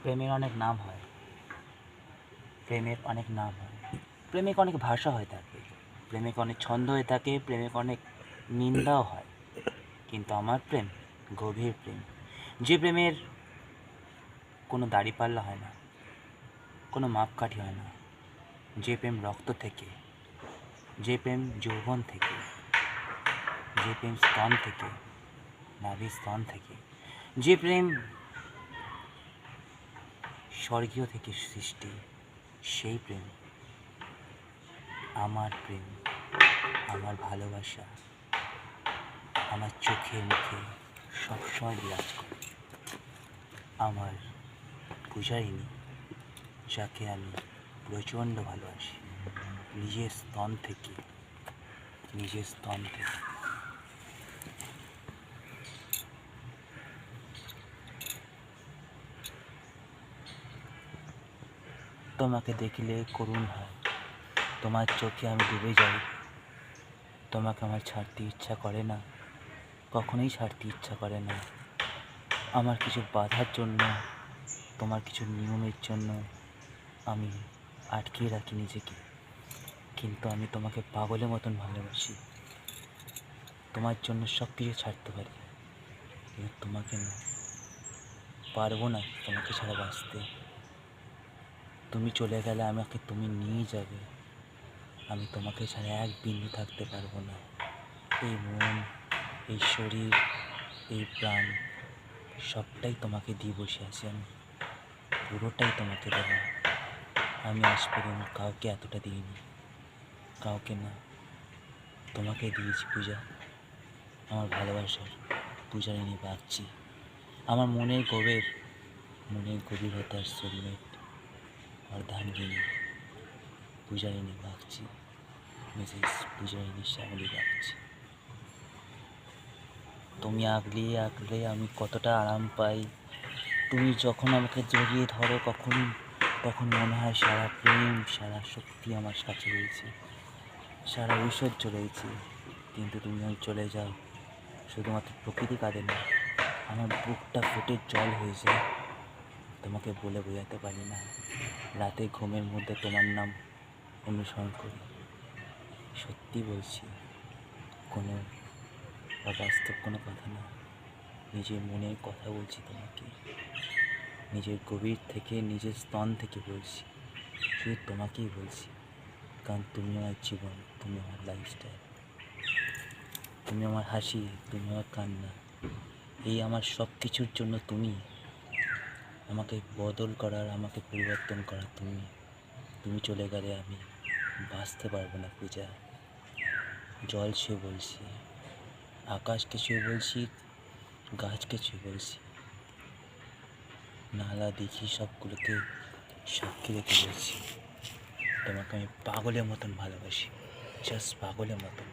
প্রেমের অনেক নাম হয়, প্রেমের অনেক নাম হয়, প্রেমিক অনেক ভাষা হয়ে থাকে, প্রেমিক অনেক ছন্দ হয়ে থাকে, প্রেমিক অনেক নিন্দাও হয়। কিন্তু আমার প্রেম গভীর প্রেম, যে প্রেমের কোনো দাড়িপাল্লা হয় না, কোনো মাপকাঠি হয় না, যে প্রেম রক্ত থেকে, যে প্রেম যৌবন থেকে, যে প্রেম স্তন থেকে, নাভির স্তন থেকে, যে প্রেম স্বর্গীয় থেকে সৃষ্টি, সেই প্রেম আমার প্রেম, আমার ভালোবাসা আমার চোখে মুখে সবসময় বিরাজ করে। আমার পূজারিনী, যাকে আমি প্রচণ্ড ভালোবাসি, নিজের স্তন থেকে, নিজের স্তন থেকে। তোমাকে দেখলে করুণ হয়, তোমার চোখে আমি ডুবে যাই। তোমাকে আমার ছাড়তে ইচ্ছা করে না, কখনোই ছাড়তে ইচ্ছা করে না। আমার কিছু বাধার জন্য, তোমার কিছু নিয়মের জন্য আমি আটকে রাখি নিজেকে, কিন্তু আমি তোমাকে পাগলের মতন ভালোবাসি। তোমার জন্য সব কিছু ছাড়তে পারি, কিন্তু তোমাকে না, পারবো না তোমাকে ছাড়া বাঁচতে। তুমি চলে গেলে আমাকে তুমি নিয়ে যাবে, আমি তোমাকে ছাড়া এক বিন্দু থাকতে পারবো না। এই মন, এই শরীর, এই প্রাণ সবটাই তোমাকে দিয়ে বসে আছি আমি, পুরোটাই তোমাকে দেবো। আমি আজ পর্যন্ত কাউকে এতটা দিইনি, কাউকে না, তোমাকে দিয়েছি পূজা। আমার ভালোবাসার পূজারিনী বাগচি, আমার মনের গভীরতার সোলমেট অর্ধাঙ্গিনী পূজারিনী বাগচি, মিসেস পূজারিনী শ্যামলী বাগচি। তুমি আগলে আগলে আমি কতটা আরাম পাই। তুমি যখন আমাকে জড়িয়ে ধরো তখন মনে হয় সারা প্রেম, সারা শক্তি আমার কাছে রয়েছে, সারা ঐশ্বর্য রয়েছে। কিন্তু তুমি যখন চলে যাও, শুধুমাত্র প্রকৃতি কাঁদে না, আমার বুকটা ফেটে জল হয়ে যায়। তোমাকে বলে বোঝাতে পারি না। রাতে ঘুমের মধ্যে তোমার নাম অনুসরণ করি। সত্যি বলছি, কোনো অবাস্তব কোনো কথা না, নিজের মনের কথা বলছি তোমাকে, নিজের গভীর থেকে, নিজের স্তন থেকে বলছি, শুধু তোমাকেই বলছি। কারণ তুমি আমার জীবন, তুমি আমার লাইফস্টাইল, তুমি আমার হাসি, তুমি আমার কান্না, এই আমার সব কিছুর জন্য তুমি। আমাকে বদল করার, আমাকে পরিবর্তন করার তুমি চলে গেলে আমি বাঁচতে পারবো না পূজা। জল ছুঁয়ে বলছি, আকাশকে ছুঁয়ে বলছি, গাছকে ছুঁয়ে বলছি, নালা দেখি সবগুলোকে সাক্ষী রেখে বলছি, তোমাকে আমি পাগলের মতন ভালোবাসি, জাস্ট পাগলের মতন।